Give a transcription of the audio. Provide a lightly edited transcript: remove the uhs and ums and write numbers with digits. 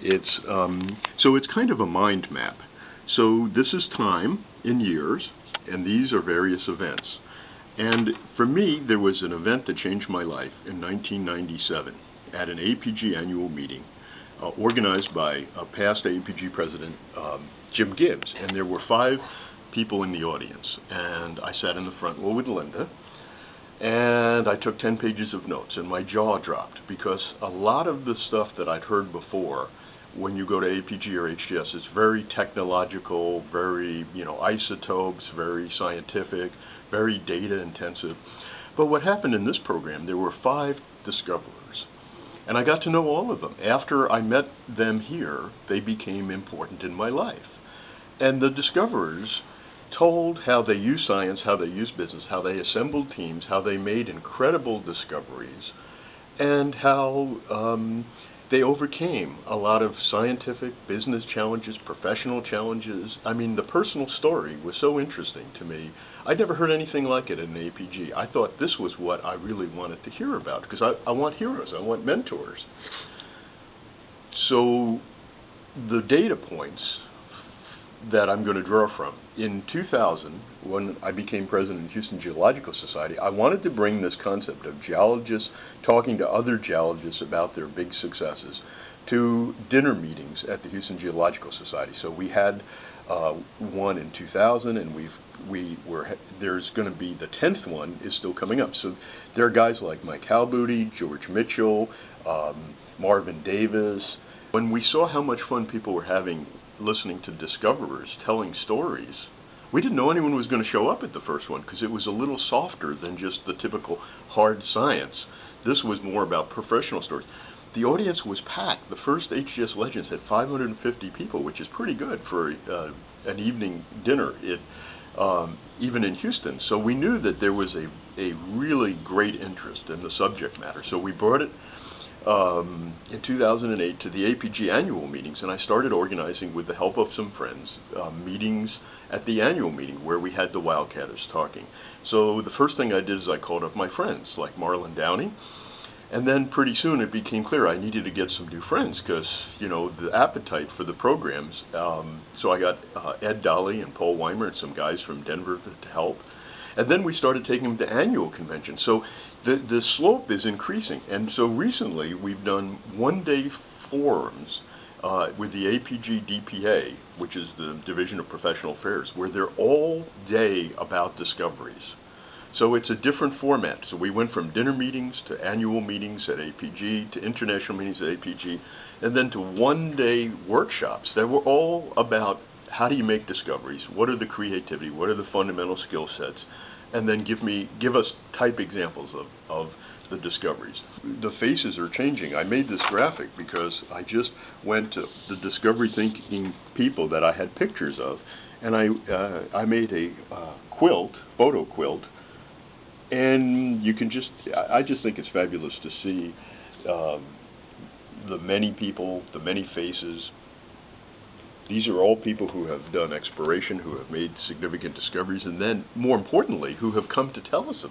So it's kind of a mind map. So this is time in years, and these are various events. And for me, there was an event that changed my life in 1997 at an AAPG annual meeting organized by a past AAPG president, Jim Gibbs. And there were 5 people in the audience. And I sat in the front row with Linda, and I took 10 pages of notes, and my jaw dropped, because a lot of the stuff that I'd heard before, when you go to AAPG or HTS, is very technological, very, isotopes, very scientific, very data intensive. But what happened in this program, there were 5 discoverers, and I got to know all of them. After I met them here, they became important in my life. And the discoverers told how they use science, how they use business, how they assembled teams, how they made incredible discoveries, and how they overcame a lot of scientific, business challenges, professional challenges. I mean, the personal story was so interesting to me. I'd never heard anything like it in AAPG. I thought this was what I really wanted to hear about, because I want heroes, I want mentors. So the data points that I'm going to draw from. In 2000, when I became president of the Houston Geological Society, I wanted to bring this concept of geologists talking to other geologists about their big successes to dinner meetings at the Houston Geological Society. So we had one in 2000, and there's going to be the 10th one is still coming up. So there are guys like Mike Halbooty, George Mitchell, Marvin Davis. When we saw how much fun people were having listening to discoverers telling stories, we didn't know anyone was going to show up at the first one, because it was a little softer than just the typical hard science. This was more about professional stories. The audience was packed. The first HGS Legends had 550 people, which is pretty good for an evening dinner, even in Houston. So we knew that there was a really great interest in the subject matter. So we brought it in 2008 to the AAPG annual meetings, and I started organizing, with the help of some friends, meetings at the annual meeting where we had the Wildcatters talking. So the first thing I did is I called up my friends, like Marlon Downey, and then pretty soon it became clear I needed to get some new friends, because, the appetite for the programs. So I got Ed Dolly and Paul Weimer and some guys from Denver to help. And then we started taking them to annual conventions. So the slope is increasing. And so recently we've done one-day forums with the AAPG DPA, which is the Division of Professional Affairs, where they're all day about discoveries. So it's a different format. So we went from dinner meetings to annual meetings at AAPG, to international meetings at AAPG, and then to one-day workshops that were all about how do you make discoveries, what are the creativity, what are the fundamental skill sets, and then give us type examples of the discoveries. The faces are changing. I made this graphic because I just went to the discovery thinking people that I had pictures of, and I made a photo quilt, and you can I just think it's fabulous to see the many people, the many faces. These are all people who have done exploration, who have made significant discoveries, and then, more importantly, who have come to tell us about it.